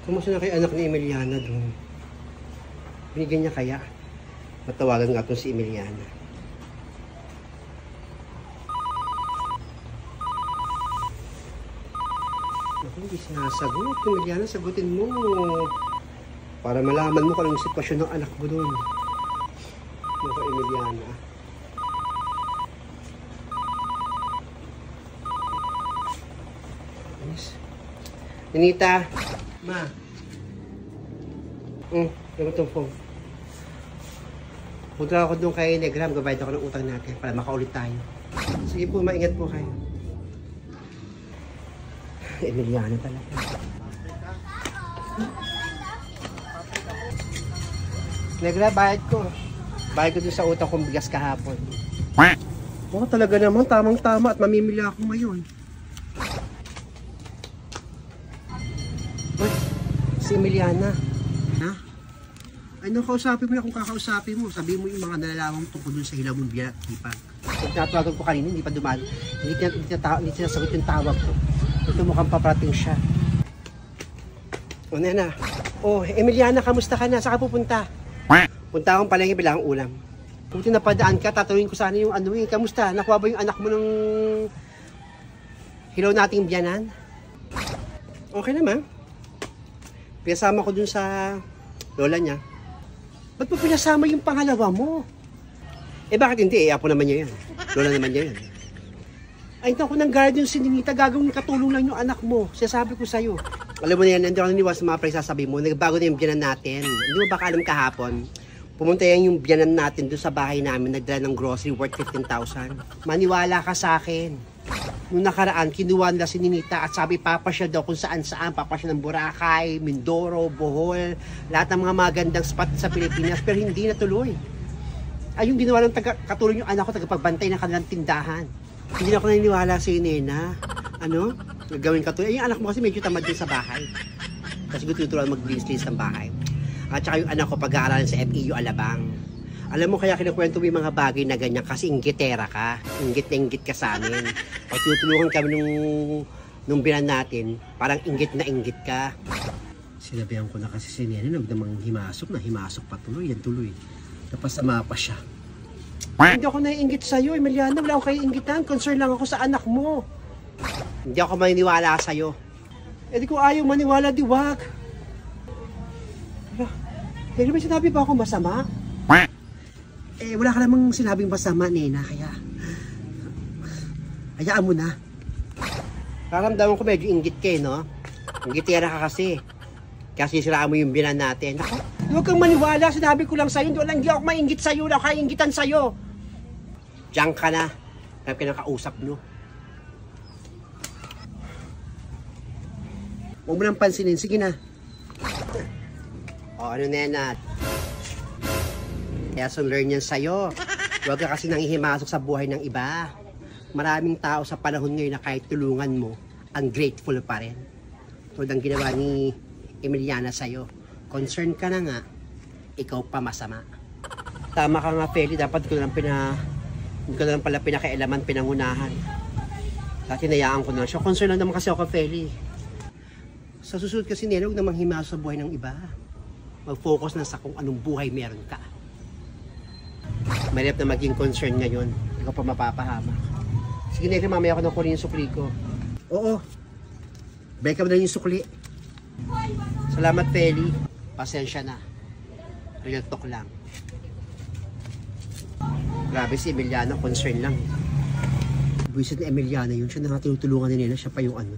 Kumusta na kay anak ni Emiliana doon? Binigyan niya kaya? Matawagan nga itong si Emiliana. Ako hindi sinasagot. Emiliana, sagutin mo. Para malaman mo kung anong sitwasyon ng anak mo doon. Ano ka, Emiliana? Ninita, ma. Ano itong phone? Punta ako doon kay Negram, gabayad ako ng utang natin para makaulit tayo. Sige po, maingat po kayo. Emiliana talaga. Negra, bayad ko. Bayad ko doon sa utang kong bigas kahapon. Oo, talaga naman, tamang-tama at mamimili ako ngayon. Si Emiliana. Ha? Ano, kausapin mo na kung kakausapin mo. Sabihin mo yung mga nalalaman tungkol dun sa hilaw mong biyan at hipag. Natawagan ko kanina, hindi pa dumaan. Hindi sinasagot yung tawag ko. Ito mukhang paparating siya. O, nena. Oh, Emiliana, kamusta ka na? Saan ka pupunta? Punta akong palengke bilang ulam. Kung tinapadaan ka, tatawin ko sana yung ano eh. Kamusta? Nakuha ba yung anak mo ng hilaw nating biyanan? Okay naman. Pinasama ko dun sa lola niya. Ba't mo pinasama yung pangalawa mo? Eh bakit hindi? Eh apo naman niya yan. Lola naman niya yan. Ay naku, ng guardian si Ninita, gagawin katulong lang yung anak mo. Sinasabi ko sa'yo. Alam mo na yan, hindi ako naniwas sa mga pagsasabi mo. Nagbago na yung biyanan natin. Hindi mo baka alam kahapon? Pumunta yan yung biyanan natin doon sa bahay namin. Nagdala ng grocery worth 15,000. Maniwala ka sa akin. Noong nakaraan, kinuha nila si Ninita at sabi papasya daw kung saan-saan. Papasya ng Boracay, Mindoro, Bohol, lahat ng mga magandang spot sa Pilipinas, pero hindi natuloy. Ay, yung ginawa ng katulong yung anak ko, tagapagbantay ng kanilang tindahan. Hindi na ako naniniwala sa Nena. Ano? Gagawin katulong. Ay, yung anak mo kasi medyo tamad din sa bahay. Kasi tuturuan mag-linis-linis ng bahay. At saka yung anak ko pag-aaralan sa FEU Alabang. Alam mo kaya kinukwento mo yung mga bagay na ganyan kasi inggitera ka. Inggit na inggit ka sa amin. Pag tutulungan kami nung binan natin, parang inggit na inggit ka. Sinabihan ko na kasi si Nene, nagdamang himasok pa tuloy. Yan tuloy. Napasama pa siya. Hindi ako naiinggit sa'yo, Emiliana. Wala akong kayo inggitan. Concern lang ako sa anak mo. Hindi ako maniniwala sa'yo. Eh di ko ayaw maniwala, di wag. Hindi naman sinabi ba ako masama? Eh, wala ka namang sinabing masama, Nena, kaya hayaan mo na. Karamdaman ko medyo inggit ka, no? Inggitera ka kasi. Kasi siraan mo yung binan natin. Ako, huwag kang maniwala, sinabi ko lang sa'yo. Hindi ako mainggit sa'yo, wala akong kainggitan sa'yo. Diyan ka na. Kaya kinakausap nyo. Huwag mo nang pansinin, sige na. O, ano, Nena? Lesson learn yan sa'yo. Huwag ka kasi nangihimasok sa buhay ng iba. Maraming tao sa panahon ngayon na kahit tulungan mo, ungrateful pa rin. Tulad ang ginawa ni Emiliana sa'yo. Concern ka na nga, ikaw pa masama. Tama ka nga, Feli. Dapat ko lang pala pinakailaman, pinangunahan. Dati nayaan ko na siya. Concern lang naman kasi ako, Feli. Sa susunod kasi nila, huwag namang himasok sa buhay ng iba. Mag-focus na sa kung anong buhay meron ka. Mahirap na maging concern ngayon. Ikaw pa mapapahamak. Sige na, mamaya ako na kunin yung sukli ko. Oo. Beka mo na yung sukli. Salamat, Feli. Pasensya na. Real talk lang. Grabe si Emiliana, concern lang. Buwisit na Emiliana yun. Siya na nga tinutulungan ni Nena. Siya pa yung ano.